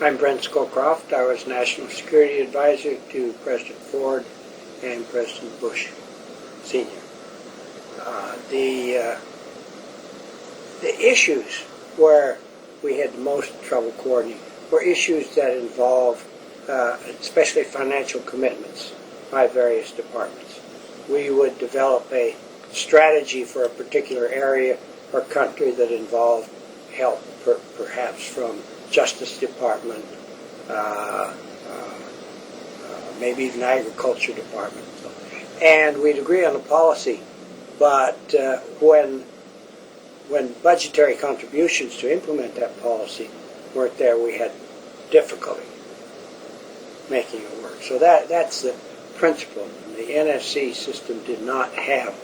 I'm Brent Scowcroft. I was National Security Advisor to President Ford and President Bush Sr. The issues where we had the most trouble coordinating were issues that involve especially financial commitments by various departments. We would develop a strategy for a particular area or country that involved help perhaps from Justice Department, maybe even Agriculture Department. And we'd agree on a policy, but when budgetary contributions to implement that policy weren't there, we had difficulty making it work. So that's the principle. The NSC system did not have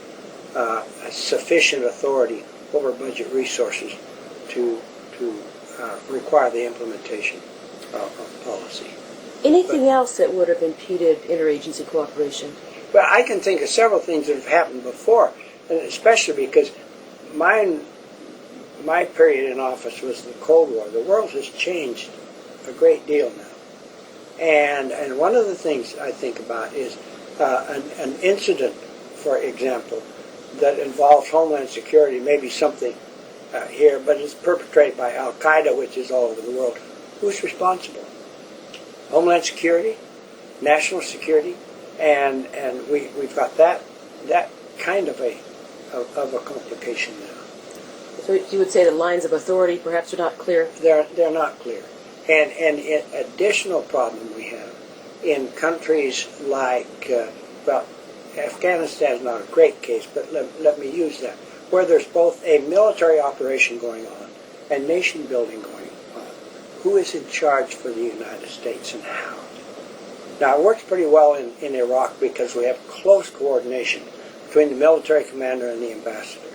sufficient authority over budget resources to require the implementation of policy. Anything else that would have impeded interagency cooperation? Well, I can think of several things that have happened before, and especially because my period in office was the Cold War. The world has changed a great deal now. And one of the things I think about is an incident, for example, that involves Homeland Security, maybe something here, but it's perpetrated by Al-Qaeda, which is all over the world. Who's responsible? Homeland Security, national security, and we've got that kind of a complication now. So you would say the lines of authority perhaps are not clear? They're not clear. And an additional problem we have in countries like, Afghanistan is not a great case, but let me use that, where there's both a military operation going on and nation building going on. Who is in charge for the United States and how? Now, it works pretty well in Iraq because we have close coordination between the military commander and the ambassador.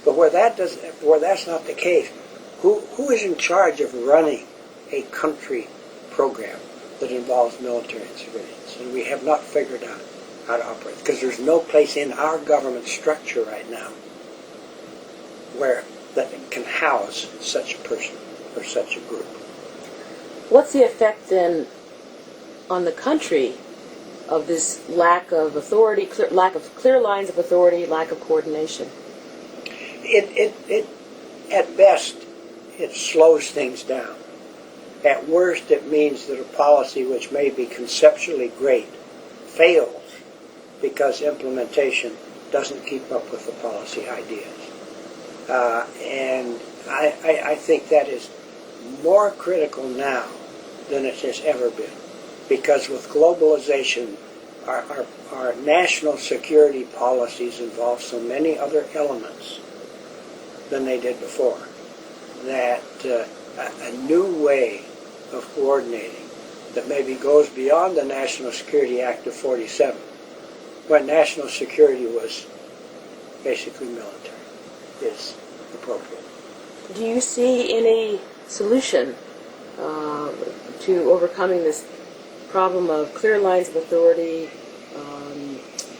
But where that's not the case, who is in charge of running a country program that involves military and civilians? And we have not figured out how to operate, because there's no place in our government structure right now where that can house such a person or such a group. What's the effect then on the country of this lack of authority, lack of clear lines of authority, lack of coordination? It at best, it slows things down. At worst, it means that a policy which may be conceptually great fails because implementation doesn't keep up with the policy ideas. And I think that is more critical now than it has ever been, because with globalization, our national security policies involve so many other elements than they did before, that a new way of coordinating that maybe goes beyond the National Security Act of 47, when national security was basically military, is appropriate. Do you see any solution to overcoming this problem of clear lines of authority,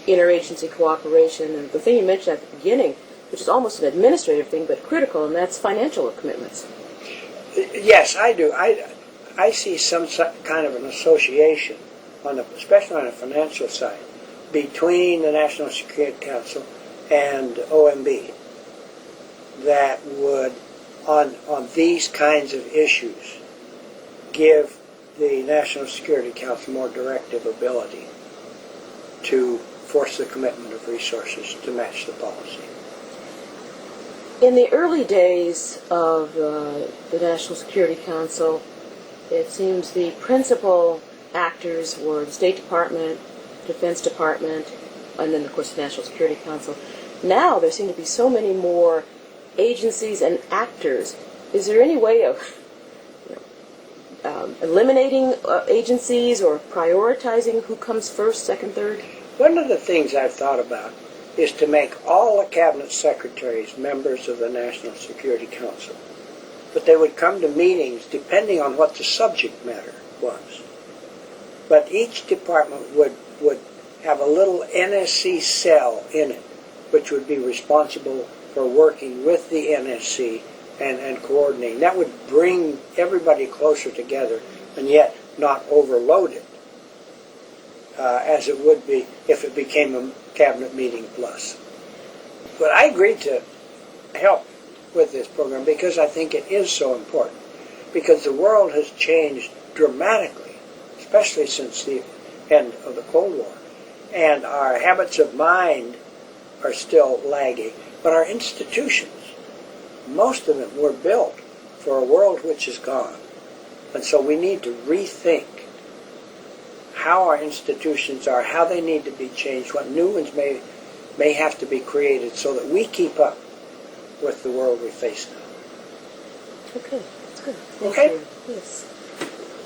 interagency cooperation, and the thing you mentioned at the beginning, which is almost an administrative thing but critical, and that's financial commitments? Yes, I do. I see some kind of an association, especially on the financial side, between the National Security Council and OMB that would, on these kinds of issues, give the National Security Council more directive ability to force the commitment of resources to match the policy. In the early days of the National Security Council, it seems the principal actors were the State Department, Defense Department, and then, of course, the National Security Council. Now there seem to be so many more agencies and actors. Is there any way of eliminating agencies or prioritizing who comes first, second, third? One of the things I've thought about is to make all the cabinet secretaries members of the National Security Council. But they would come to meetings depending on what the subject matter was. But each department would have a little NSC cell in it, which would be responsible for working with the NSC and coordinating. That would bring everybody closer together and yet not overload it, as it would be if it became a cabinet meeting plus. But I agreed to help with this program because I think it is so important. Because the world has changed dramatically, especially since the end of the Cold War. And our habits of mind are still lagging. But our institutions, most of them were built for a world which is gone. And so we need to rethink how our institutions are, how they need to be changed, what new ones may have to be created so that we keep up with the world we face now. Okay, that's good. Thank Okay. you. Yes.